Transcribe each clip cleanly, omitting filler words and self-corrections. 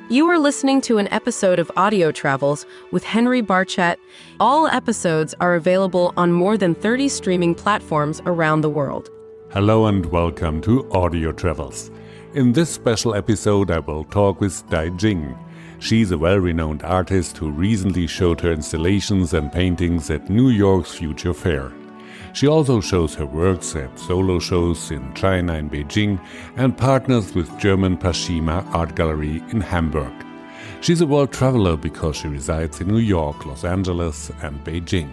You are listening to an episode of Audiotravels with Henry Barchet. All episodes are available on more than 30 streaming platforms around the world. Hello and welcome to Audiotravels. In this special episode, I will talk with Dai Ying. She's a well-renowned artist who recently showed her installations and paintings at New York's Future Fair. She also shows her works at solo shows in China and Beijing and partners with German Pashima Art Gallery in Hamburg. She's a world traveler because she resides in New York, Los Angeles and Beijing.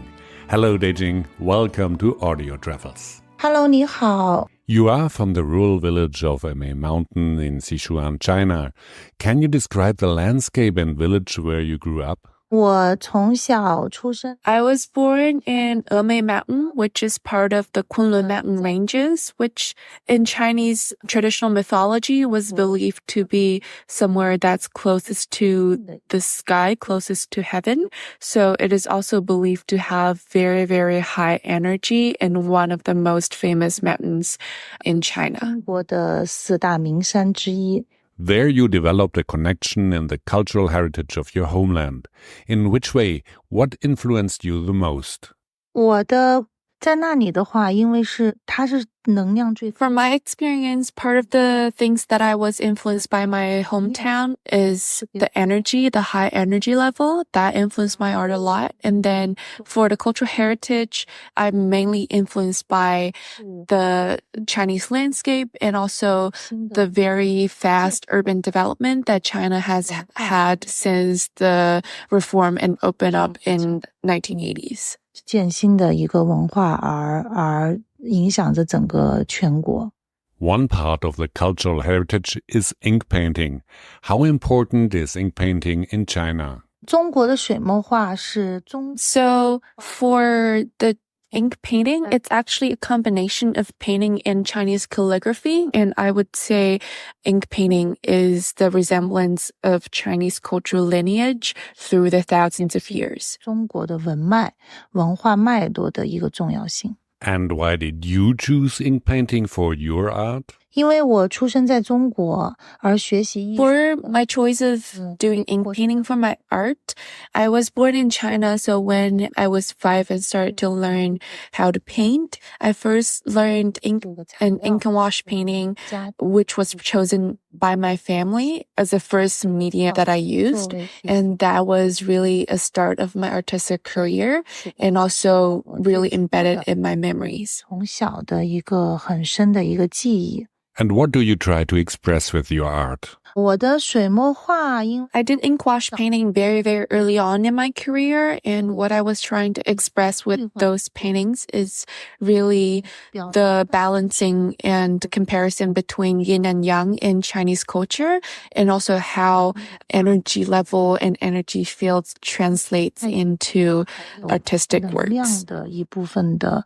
Hello Dai Ying, welcome to Audiotravels. Hello, 你好. You are from the rural village of a mountain in Sichuan, China. Can you describe the landscape and village where you grew up? 我从小出生 I was born in Mountain, which is part of the Kunlun mountain ranges, which in Chinese traditional mythology was believed to be somewhere that's closest to the sky, closest to heaven. So it is also believed to have very, very high energy and one of the most famous mountains in China. 中国的四大名山之一. There you developed a connection in the cultural heritage of your homeland. In which way? What influenced you the most? 我的在那里的话，因为它是能量最 From my experience, part of the things that I was influenced by my hometown is the energy, the high energy level. That influenced my art a lot. And then for the cultural heritage, I'm mainly influenced by the Chinese landscape and also the very fast urban development that China has had since the reform and open up in 1980s. 建新的一个文化而影响着整个全国。 One part of the cultural heritage is ink painting. How important is ink painting in China? 中国的水墨画是中 So for the ink painting, it's actually a combination of painting and Chinese calligraphy. And I would say ink painting is the resemblance of Chinese cultural lineage through the thousands of years. 中国的文化脉络的一个重要性。 And why did you choose ink painting for your art? 因为我出生在中国，而学习艺术 For my choice of doing ink painting for my art, I was born in China, so when I was 5 and started to learn how to paint, I first learned ink and wash painting, which was chosen by my family as the first medium that I used. And that was really a start of my artistic career and also really embedded in my memories. 从小的一个很深的一个记忆。 And what do you try to express with your art? 我的水墨画，因 I did ink wash painting very, very early on in my career. And what I was trying to express with those paintings is really the balancing and comparison between yin and yang in Chinese culture, and also how energy level and energy fields translates into artistic 能量 works. 的一部分的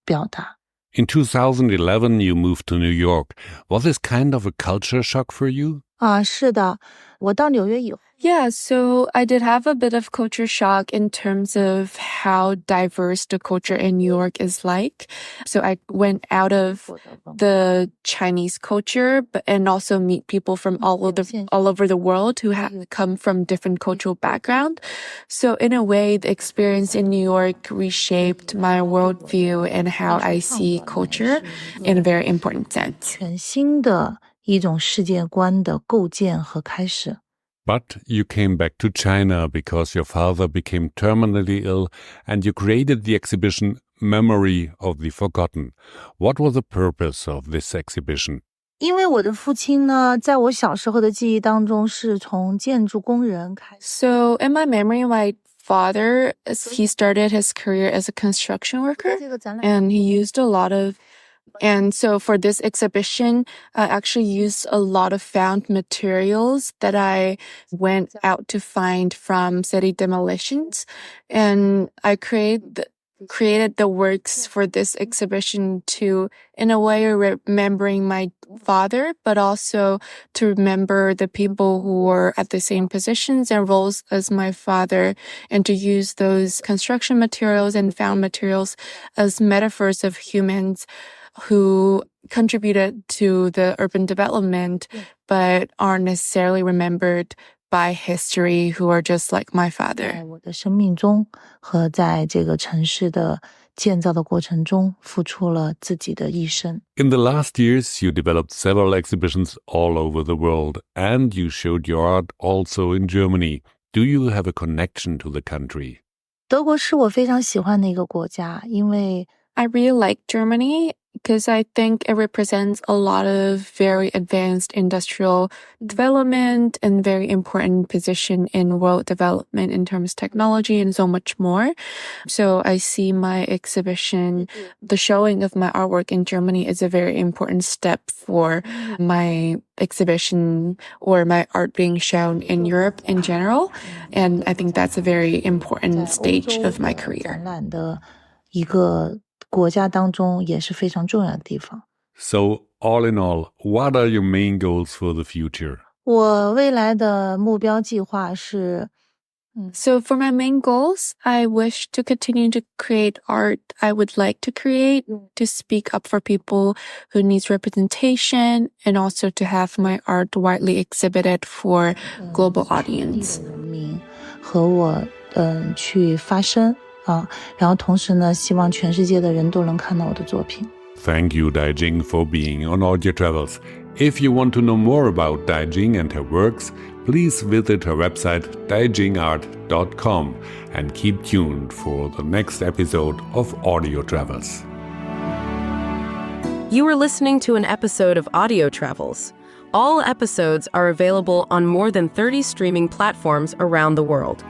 表达。 In 2011, you moved to New York. Was this kind of a culture shock for you? 是的，我到纽约以后， Yeah, so I did have a bit of culture shock in terms of how diverse the culture in New York is like. So I went out of the Chinese culture and also meet people from all over the world who have come from different cultural background. So in a way, the experience in New York reshaped my worldview and how I see culture in a very important sense. 全新的一种世界观的构建和开始。 But you came back to China because your father became terminally ill and you created the exhibition Memory of the Forgotten. What was the purpose of this exhibition? 因为我的父亲呢，在我小时候的记忆当中是从建筑工人开始。 So in my memory, my father, he started his career as a construction worker, 这个展览 and he used a lot of And so for this exhibition, I actually used a lot of found materials that I went out to find from city demolitions. And I created created the works for this exhibition to, in a way, remembering my father, but also to remember the people who were at the same positions and roles as my father, and to use those construction materials and found materials as metaphors of humans who contributed to the urban development, but aren't necessarily remembered by history, who are just like my father. 在我的生命中和在这个城市的建造的过程中付出了自己的一生。 In the last years, you developed several exhibitions all over the world, and you showed your art also in Germany. Do you have a connection to the country? 德国是我非常喜欢的一个国家，因为 I really like Germany because I think it represents a lot of very advanced industrial development and very important position in world development in terms of technology and so much more. So I see my exhibition, the showing of my artwork in Germany is a very important step for my exhibition or my art being shown in Europe in general. And I think that's a very important stage of my career. 展览的一个国家当中也是非常重要的地方。 So, all in all, what are your main goals for the future? 我未来的目标计划是 So for my main goals, I wish to continue to create art I would like to create, to speak up for people who needs representation, and also to have my art widely exhibited for global audience. 人民和我去发声啊，然后同时呢，希望全世界的人都能看到我的作品。 Thank you, Dai Ying, for being on Audiotravels. If you want to know more about Dai Ying and her works, please visit her website daijingart.com and keep tuned for the next episode of Audiotravels. You are listening to an episode of Audiotravels. All episodes are available on more than 30 streaming platforms around the world.